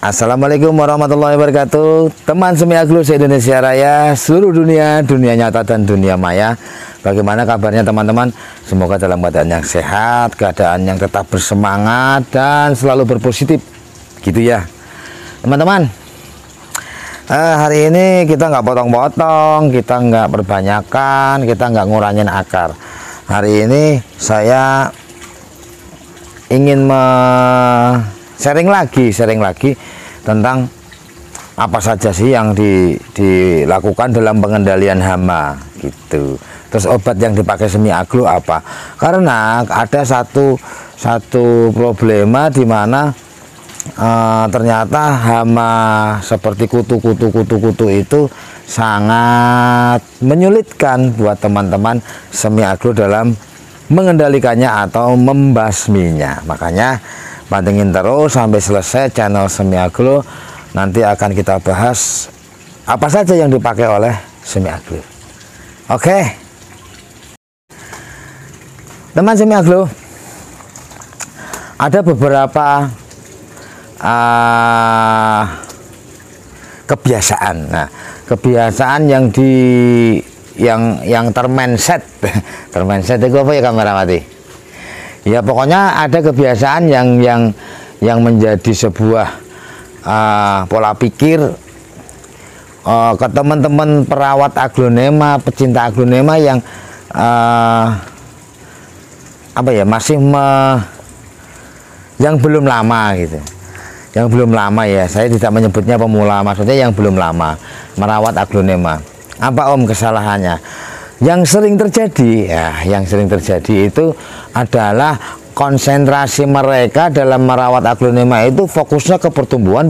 Assalamualaikum warahmatullahi wabarakatuh. Teman Semi Aglo se-Indonesia Raya, seluruh dunia, dunia nyata dan dunia maya. Bagaimana kabarnya teman-teman? Semoga dalam keadaan yang sehat, keadaan yang tetap bersemangat dan selalu berpositif, gitu ya teman-teman. Hari ini kita nggak potong-potong, kita nggak perbanyakan, kita nggak ngurangin akar. Hari ini saya ingin sharing lagi tentang apa saja sih yang dilakukan dalam pengendalian hama gitu. Terus obat yang dipakai Semi Aglo apa? Karena ada satu problema di mana ternyata hama seperti kutu itu sangat menyulitkan buat teman-teman Semi Aglo dalam mengendalikannya atau membasminya. Makanya pantengin terus sampai selesai channel Semi Aglo. Nanti akan kita bahas apa saja yang dipakai oleh Semi Aglo. Oke, teman Semi Aglo, ada beberapa kebiasaan. Nah, kebiasaan yang termindset termindset itu apa ya kameramati? Ya pokoknya ada kebiasaan yang menjadi sebuah pola pikir ke teman-teman perawat aglonema, pecinta aglonema yang yang belum lama gitu. Yang belum lama ya, saya tidak menyebutnya pemula, maksudnya yang belum lama merawat aglonema. Apa Om kesalahannya? Yang sering terjadi itu adalah konsentrasi mereka dalam merawat aglonema itu fokusnya ke pertumbuhan.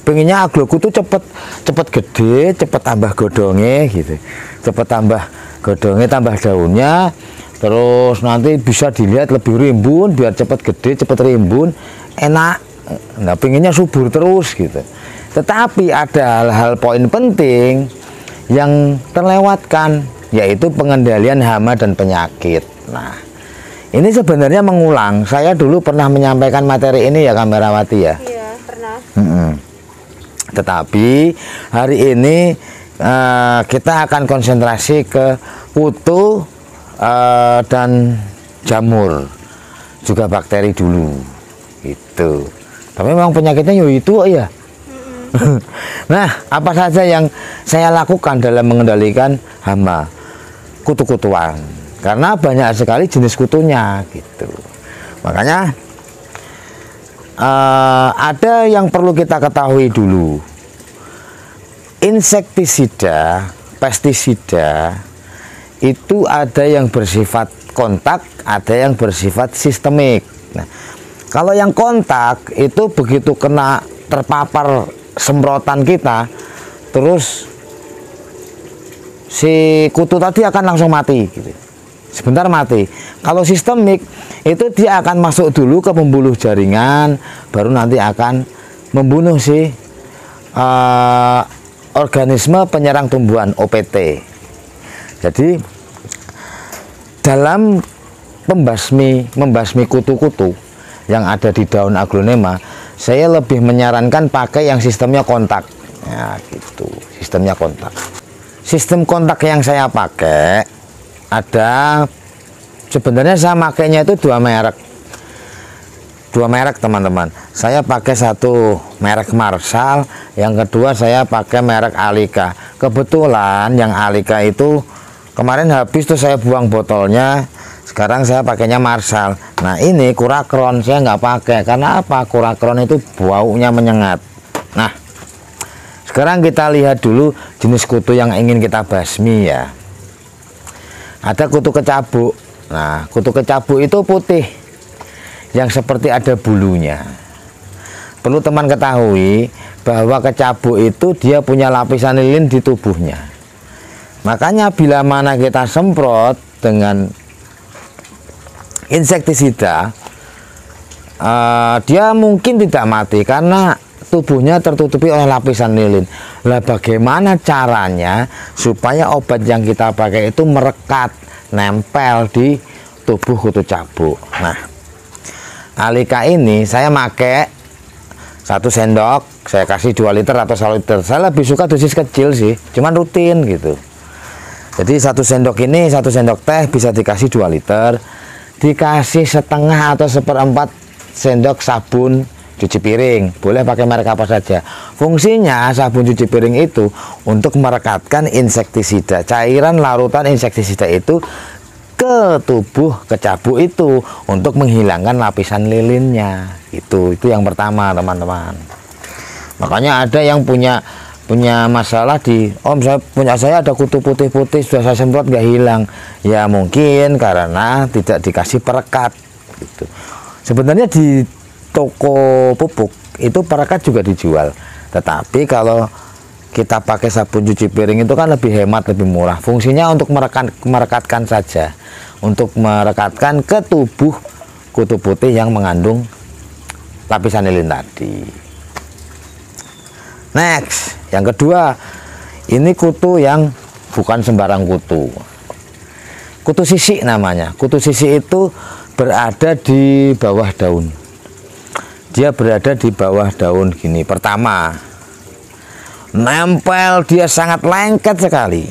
Pengennya agloku tuh cepet gede, cepet tambah godongnya gitu, cepet tambah godongnya, tambah daunnya, terus nanti bisa dilihat lebih rimbun, biar cepet gede, cepet rimbun, enak. Nah, pengennya subur terus gitu. Tetapi ada hal-hal poin penting yang terlewatkan, yaitu pengendalian hama dan penyakit. Nah, ini sebenarnya mengulang. Saya dulu pernah menyampaikan materi ini ya kamerawati ya. Iya, pernah. Tetapi hari ini kita akan konsentrasi ke kutu dan jamur, juga bakteri dulu gitu. Tapi memang penyakitnya itu ya. Nah, apa saja yang saya lakukan dalam mengendalikan hama kutu-kutuan? Karena banyak sekali jenis kutunya gitu. Makanya ada yang perlu kita ketahui dulu. Insektisida, pestisida itu ada yang bersifat kontak, ada yang bersifat sistemik. Nah, kalau yang kontak itu begitu kena terpapar semprotan kita, terus si kutu tadi akan langsung mati gitu. Sebentar mati. Kalau sistemik itu dia akan masuk dulu ke pembuluh jaringan, baru nanti akan membunuh si organisme penyerang tumbuhan OPT. Jadi dalam membasmi kutu-kutu yang ada di daun aglonema, saya lebih menyarankan pakai yang sistemnya kontak. Ya gitu, sistemnya kontak. Sistem kontak yang saya pakai ada, sebenarnya saya makainya itu dua merek teman-teman. Saya pakai satu merek Marshall, yang kedua saya pakai merek Alika. Kebetulan yang Alika itu kemarin habis tuh, saya buang botolnya. Sekarang saya pakainya Marshall. Nah, ini Kurakron saya nggak pakai. Karena apa? Kurakron itu baunya menyengat. Nah, sekarang kita lihat dulu jenis kutu yang ingin kita basmi ya. Ada kutu kecabuk. Nah, kutu kecabuk itu putih, yang seperti ada bulunya. Perlu teman ketahui bahwa kecabuk itu dia punya lapisan lilin di tubuhnya. Makanya bila mana kita semprot dengan insektisida, dia mungkin tidak mati karena tubuhnya tertutupi oleh lapisan lilin. Lah bagaimana caranya supaya obat yang kita pakai itu merekat, nempel di tubuh kutu cabuk? Nah, Alika ini saya pakai 1 sendok, saya kasih 2 liter atau 1 liter. Saya lebih suka dosis kecil sih, cuman rutin gitu. Jadi 1 sendok ini, 1 sendok teh bisa dikasih 2 liter, dikasih setengah atau 1/4 sendok sabun cuci piring. Boleh pakai merek apa saja. Fungsinya sabun cuci piring itu untuk merekatkan insektisida, cairan larutan insektisida itu ke tubuh kecabuk itu untuk menghilangkan lapisan lilinnya. Itu yang pertama, teman-teman. Makanya ada yang punya masalah di Om, saya ada kutu putih-putih, sudah saya semprot nggak hilang. Ya mungkin karena tidak dikasih perekat gitu. Sebenarnya di toko pupuk itu perekat juga dijual, tetapi kalau kita pakai sabun cuci piring itu kan lebih hemat, lebih murah. Fungsinya untuk merekatkan saja, untuk merekatkan ke tubuh kutu putih yang mengandung lapisan lilin tadi. Next, yang kedua, ini kutu yang bukan sembarang kutu. Kutu sisik namanya. Kutu sisik itu berada di bawah daun. Dia berada di bawah daun gini. Pertama, nempel, dia sangat lengket sekali.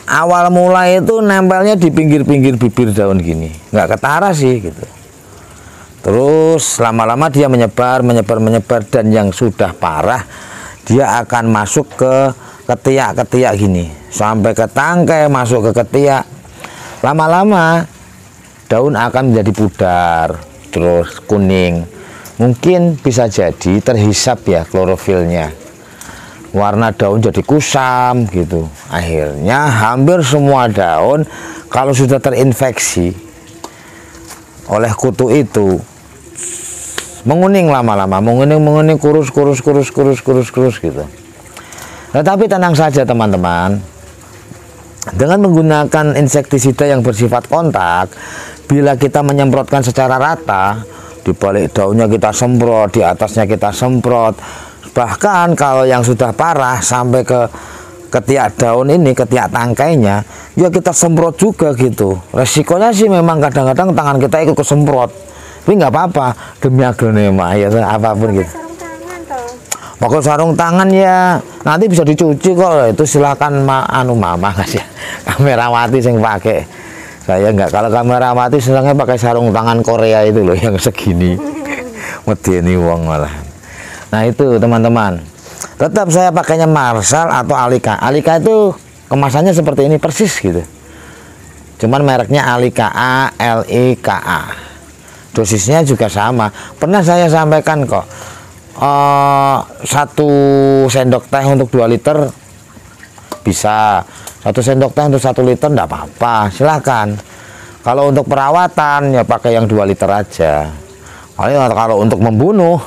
Awal mulai itu nempelnya di pinggir-pinggir bibir daun gini, nggak ketara sih gitu. Terus lama-lama dia menyebar, dan yang sudah parah dia akan masuk ke ketiak-ketiak gini, sampai ke tangkai, masuk ke ketiak. Lama-lama daun akan menjadi pudar, terus kuning. Mungkin bisa jadi terhisap ya klorofilnya. Warna daun jadi kusam gitu. Akhirnya hampir semua daun kalau sudah terinfeksi oleh kutu itu menguning, lama-lama menguning, kurus gitu. Tetapi tenang saja teman-teman, dengan menggunakan insektisida yang bersifat kontak, bila kita menyemprotkan secara rata, di balik daunnya kita semprot, di atasnya kita semprot, bahkan kalau yang sudah parah sampai ke ketiak daun ini, ketiak tangkainya, ya kita semprot juga gitu. Resikonya sih memang kadang-kadang tangan kita ikut kesemprot, tapi nggak apa-apa demi aglonema ya, apapun gitu. Pakai sarung tangan ya, nanti bisa dicuci kok. Itu silakan mama kasih kamerawati yang pakai. Saya nggak, kalau kamerawati senangnya pakai sarung tangan Korea itu loh yang segini. Medeni wong malah. Nah itu teman-teman, tetap saya pakainya Marshall atau Alika. Alika itu kemasannya seperti ini persis gitu, cuman mereknya Alika, ALIKA. Dosisnya juga sama, pernah saya sampaikan kok. 1 sendok teh untuk 2 liter bisa, 1 sendok teh untuk 1 liter enggak apa-apa, silahkan. Kalau untuk perawatan ya pakai yang 2 liter aja. Kalau untuk membunuh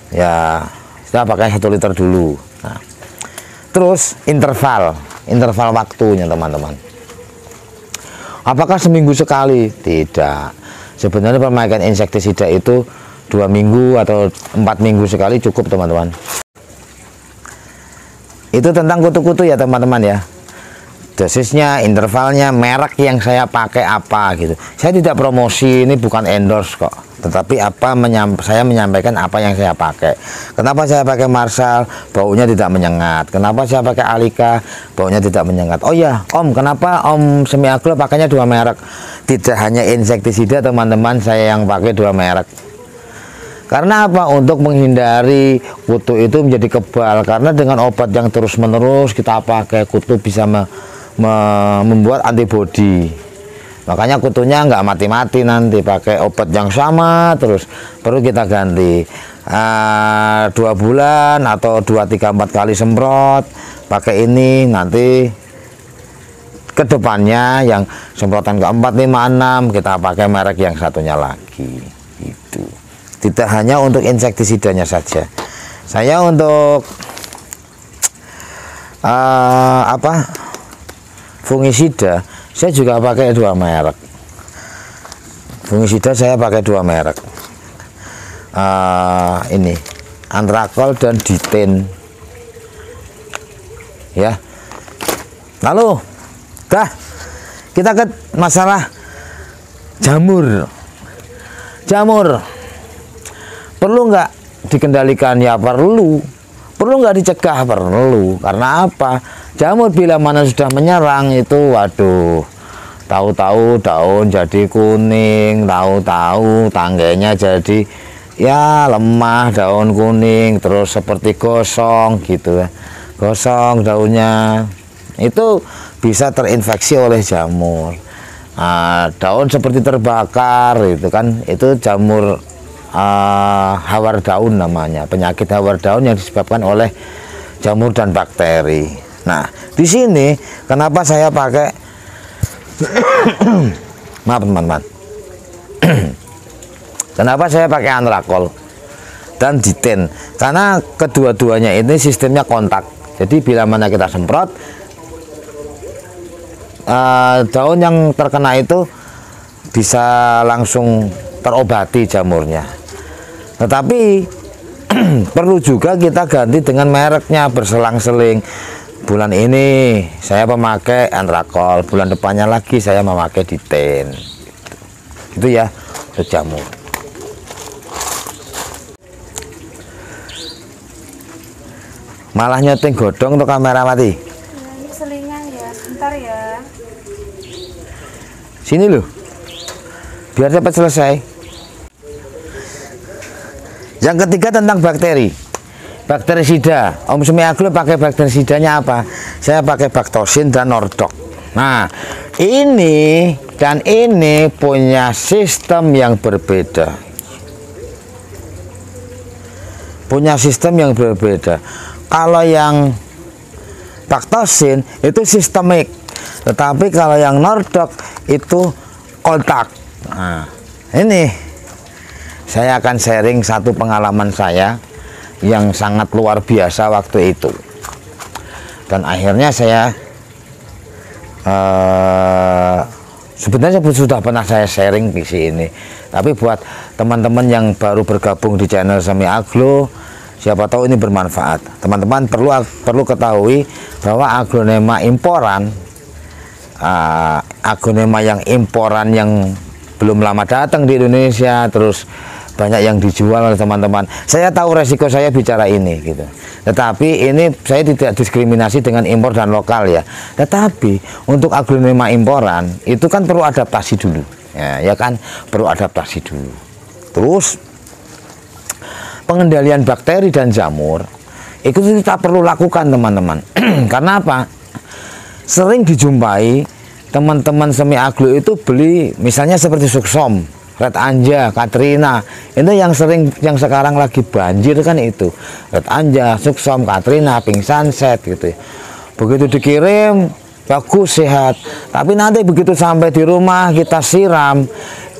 ya kita pakai 1 liter dulu. Nah, terus interval waktunya teman-teman. Apakah seminggu sekali? Tidak. Sebenarnya pemakaian insektisida itu 2 minggu atau 4 minggu sekali cukup teman-teman. Itu tentang kutu-kutu ya teman-teman ya. Dosisnya, intervalnya, merek yang saya pakai apa gitu. Saya tidak promosi, ini bukan endorse kok. Tetapi saya menyampaikan apa yang saya pakai. Kenapa saya pakai Marshall, baunya tidak menyengat. Kenapa saya pakai Alika, baunya tidak menyengat. Oh ya Om, kenapa Om Semiaglo pakainya 2 merek? Tidak hanya insektisida teman-teman, saya yang pakai 2 merek. Karena apa? Untuk menghindari kutu itu menjadi kebal. Karena dengan obat yang terus-menerus kita pakai, kutu bisa membuat antibodi. Makanya kutunya nggak mati-mati nanti, pakai obat yang sama terus, perlu kita ganti 2 bulan atau 2, 3, 4 kali semprot pakai ini. Nanti kedepannya yang semprotan ke-4, 5, 6 kita pakai merek yang satunya lagi gitu. Tidak hanya untuk insektisidanya saja, saya untuk fungisida saya juga pakai 2 merek. Fungisida saya pakai 2 merek. Ini Antrakol dan Diten. Ya. Lalu, kita ke masalah jamur. Jamur perlu nggak dikendalikan? Ya perlu. Perlu nggak dicegah? Perlu. Karena apa? Jamur bila mana sudah menyerang itu, waduh, tahu-tahu daun jadi kuning, tahu-tahu tangganya jadi ya lemah, daun kuning, terus seperti gosong gitu ya, gosong daunnya, itu bisa terinfeksi oleh jamur. Daun seperti terbakar itu kan, itu jamur hawar daun namanya, penyakit hawar daun yang disebabkan oleh jamur dan bakteri. Nah, di sini kenapa saya pakai maaf teman-teman, kenapa saya pakai Antrakol dan Diten? Karena kedua-duanya ini sistemnya kontak. Jadi bila mana kita semprot, daun yang terkena itu bisa langsung terobati jamurnya. Tetapi perlu juga kita ganti dengan mereknya berselang-seling. Bulan ini saya memakai Antrakol, bulan depannya lagi saya memakai Diten. Itu ya untuk jamur. Malah nyeting godong untuk kamera mati. Ini selingan ya, sebentar ya. Sini loh, biar cepat selesai. Yang ketiga tentang bakteri. Bakterisida. Om Sumi Aglo pakai bakterisidanya apa? Saya pakai Baktosin dan Nordok. Nah, ini dan ini punya sistem yang berbeda. Punya sistem yang berbeda. Kalau yang Baktosin itu sistemik, tetapi kalau yang Nordok itu kontak. Nah, ini saya akan sharing satu pengalaman saya yang sangat luar biasa waktu itu, dan akhirnya saya sebenarnya sudah pernah saya sharing di sini, tapi buat teman-teman yang baru bergabung di channel Sumi Aglo, siapa tahu ini bermanfaat. Teman-teman perlu ketahui bahwa aglonema imporan, aglonema yang imporan yang belum lama datang di Indonesia, terus banyak yang dijual oleh teman-teman. Saya tahu resiko saya bicara ini gitu. Tetapi ini saya tidak diskriminasi dengan impor dan lokal ya. Tetapi untuk aglonema imporan itu kan perlu adaptasi dulu. Ya kan, perlu adaptasi dulu. Terus pengendalian bakteri dan jamur itu kita perlu lakukan teman-teman. Karena apa? Sering dijumpai teman-teman Sumi Aglo itu beli misalnya seperti Suksom, Red Anja, Katrina, itu yang sering, yang sekarang lagi banjir kan itu Red Anja, Suksom, Katrina, Pink Sunset gitu. Begitu dikirim bagus, sehat, tapi nanti begitu sampai di rumah kita siram,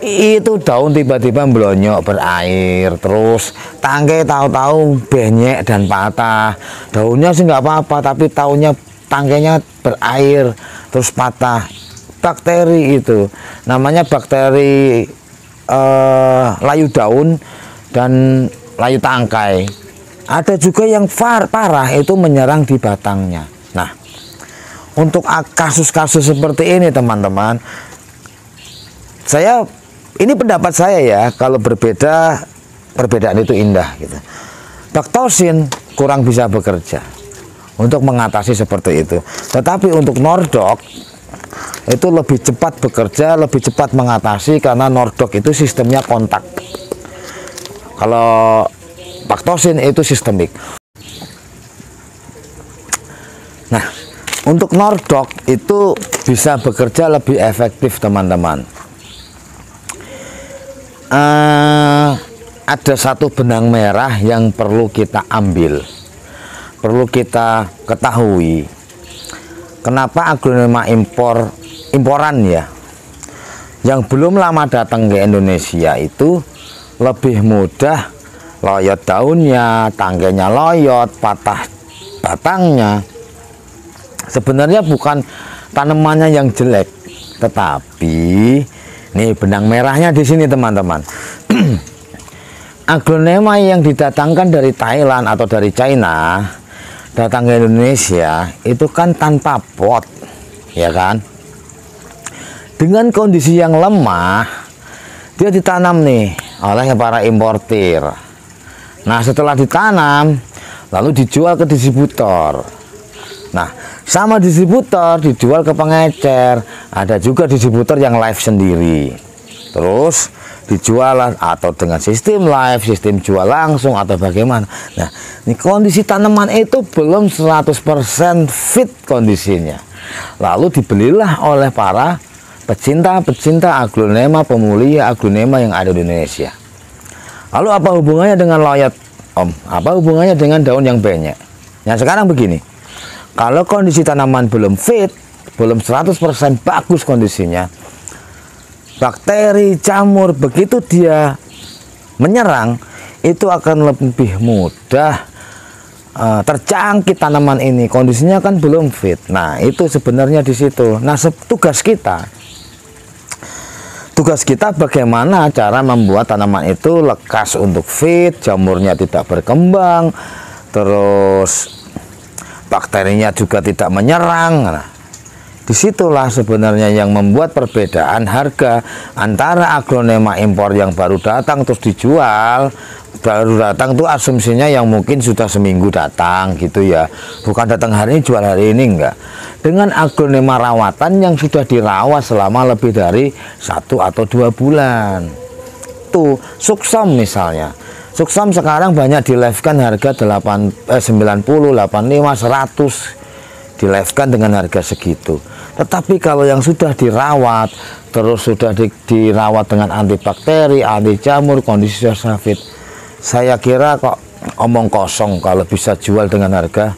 itu daun tiba-tiba melonyok berair, terus tangkai tahu-tahu benyek dan patah. Daunnya sih nggak apa-apa, tapi tangkainya berair terus patah. Bakteri itu namanya bakteri layu daun dan layu tangkai. Ada juga yang parah itu menyerang di batangnya. Nah, untuk kasus-kasus seperti ini teman-teman, ini pendapat saya ya, kalau perbedaan itu indah gitu. Baktosin kurang bisa bekerja untuk mengatasi seperti itu, tetapi untuk Nordok itu lebih cepat bekerja, lebih cepat mengatasi, karena Nordok itu sistemnya kontak. Kalau Baktosin itu sistemik. Nah, untuk Nordok itu bisa bekerja lebih efektif teman-teman. Ada satu benang merah yang perlu kita ambil, perlu kita ketahui. Kenapa aglonema imporan ya, yang belum lama datang ke Indonesia itu lebih mudah loyot daunnya, tangkainya loyot, patah batangnya. Sebenarnya bukan tanamannya yang jelek, tetapi Nih benang merahnya di sini teman-teman. Aglonema yang didatangkan dari Thailand atau dari China datang ke Indonesia itu kan tanpa pot, ya kan? Dengan kondisi yang lemah, dia ditanam nih oleh para importir. Nah, setelah ditanam, lalu dijual ke distributor. Nah, sama distributor dijual ke pengecer. Ada juga distributor yang live sendiri. Terus dijual atau dengan sistem live, sistem jual langsung atau bagaimana. Nah, ini kondisi tanaman itu belum 100% fit kondisinya. Lalu dibelilah oleh para pecinta aglonema, pemulia aglonema yang ada di Indonesia. Lalu apa hubungannya dengan loyot, Om? Apa hubungannya dengan daun yang banyak? Nah, sekarang begini. Kalau kondisi tanaman belum fit, belum 100% bagus kondisinya, bakteri, jamur, begitu dia menyerang, itu akan lebih mudah terjangkit tanaman ini. Kondisinya kan belum fit. Nah, itu sebenarnya di situ. Nah, tugas kita bagaimana cara membuat tanaman itu lekas untuk fit, jamurnya tidak berkembang, terus bakterinya juga tidak menyerang. Nah, disitulah sebenarnya yang membuat perbedaan harga antara aglonema impor yang baru datang terus dijual. Baru datang tuh asumsinya yang mungkin sudah seminggu datang gitu ya, bukan datang hari ini jual hari ini, enggak. Dengan aglonema rawatan yang sudah dirawat selama lebih dari 1 atau 2 bulan. Tuh Suksom misalnya, Suksom sekarang banyak di-live-kan harga 90, 85, 100 di-live-kan dengan harga segitu. Tetapi kalau yang sudah dirawat, terus sudah dirawat dengan antibakteri, anti jamur, kondisi sudah fit, saya kira kok omong kosong kalau bisa jual dengan harga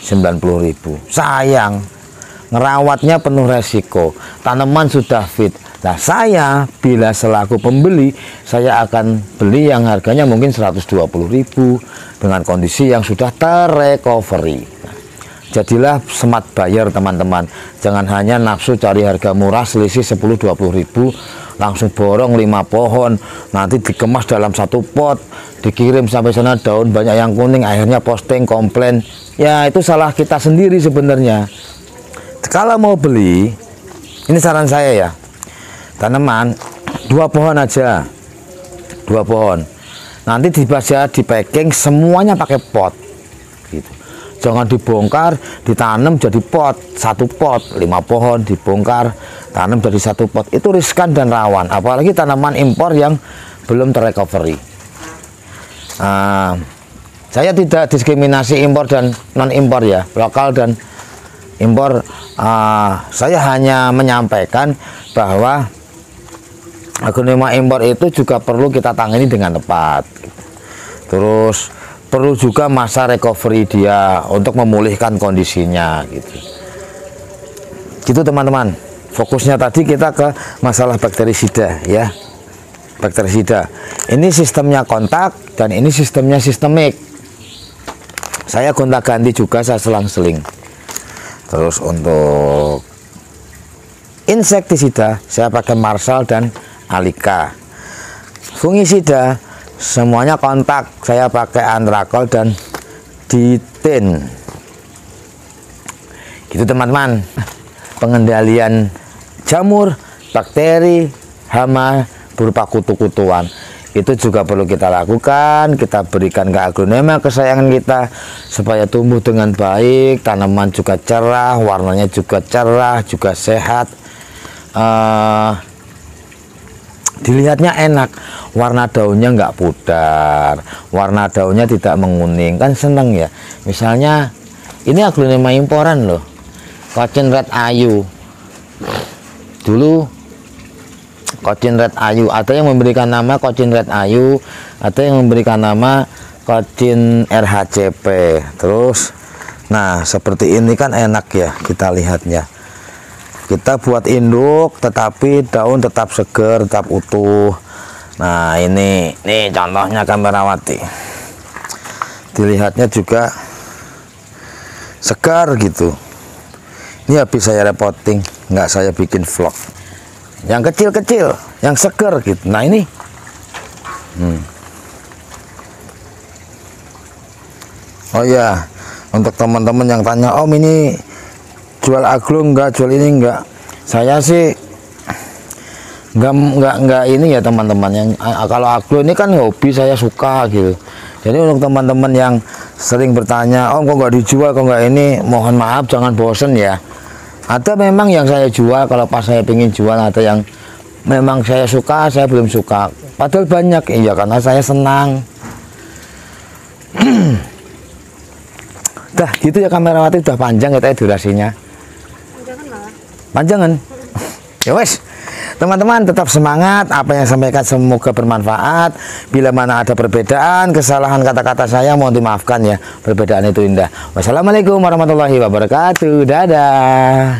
90.000. Sayang, ngerawatnya penuh resiko, tanaman sudah fit. Nah, saya bila selaku pembeli, saya akan beli yang harganya mungkin 120.000 dengan kondisi yang sudah terrecovery. Nah, jadilah smart buyer teman-teman. Jangan hanya nafsu cari harga murah selisih 10-20.000, langsung borong 5 pohon, nanti dikemas dalam 1 pot, dikirim sampai sana daun banyak yang kuning, akhirnya posting komplain. Ya, itu salah kita sendiri sebenarnya. Kalau mau beli, ini saran saya ya, tanaman 2 pohon aja, 2 pohon, nanti dibaca di packing semuanya pakai pot gitu. Jangan dibongkar, ditanam jadi pot, 1 pot, 5 pohon dibongkar, tanam jadi 1 pot. Itu riskan dan rawan, apalagi tanaman impor yang belum terrecovery. Saya tidak diskriminasi impor dan non impor ya, lokal dan impor. Saya hanya menyampaikan bahwa aglonema impor itu juga perlu kita tangani dengan tepat. Terus perlu juga masa recovery dia untuk memulihkan kondisinya gitu. Gitu teman-teman. Fokusnya tadi kita ke masalah bakterisida ya. Bakterisida. Ini sistemnya kontak dan ini sistemnya sistemik. Saya gonta-ganti juga, saya selang-seling. Terus untuk insektisida saya pakai Marshall dan Alika. Fungisida semuanya kontak, saya pakai Antrakol dan Ditin. Gitu teman-teman. Pengendalian jamur, bakteri, hama berupa kutu-kutuan itu juga perlu kita lakukan. Kita berikan ke aglonema kesayangan kita supaya tumbuh dengan baik, tanaman juga cerah, warnanya juga cerah, juga sehat, dilihatnya enak, warna daunnya nggak pudar, warna daunnya tidak menguning, kan seneng ya. Misalnya ini aglonema imporan loh, Cochin Red Ayu. Dulu Cochin Red Ayu, ada yang memberikan nama Cochin Red Ayu, ada yang memberikan nama Cochin RHCP. Terus nah seperti ini kan enak ya kita lihatnya. Kita buat induk tetapi daun tetap segar, tetap utuh. Nah ini nih contohnya kamerawati, dilihatnya juga segar gitu. Ini habis saya reporting, nggak saya bikin vlog. yang kecil-kecil, yang seger gitu. Nah ini, oh ya, untuk teman-teman yang tanya, Om ini jual aglo enggak, jual ini enggak? Saya sih enggak ini ya teman-teman. Yang kalau aglo ini kan hobi, saya suka gitu. Jadi untuk teman-teman yang sering bertanya, Om kok nggak dijual, kok nggak ini, mohon maaf, jangan bosen ya. Ada memang yang saya jual kalau pas saya pengen jual, ada yang memang saya suka, saya belum suka. Padahal banyak, iya karena saya senang. Dah gitu ya kamerawati, udah panjang kita durasinya. Jangan malah. Panjangan. Ya wes. Teman-teman tetap semangat, apa yang saya sampaikan semoga bermanfaat. Bila mana ada perbedaan, kesalahan kata-kata saya mohon dimaafkan ya. Perbedaan itu indah. Wassalamualaikum warahmatullahi wabarakatuh. Dadah.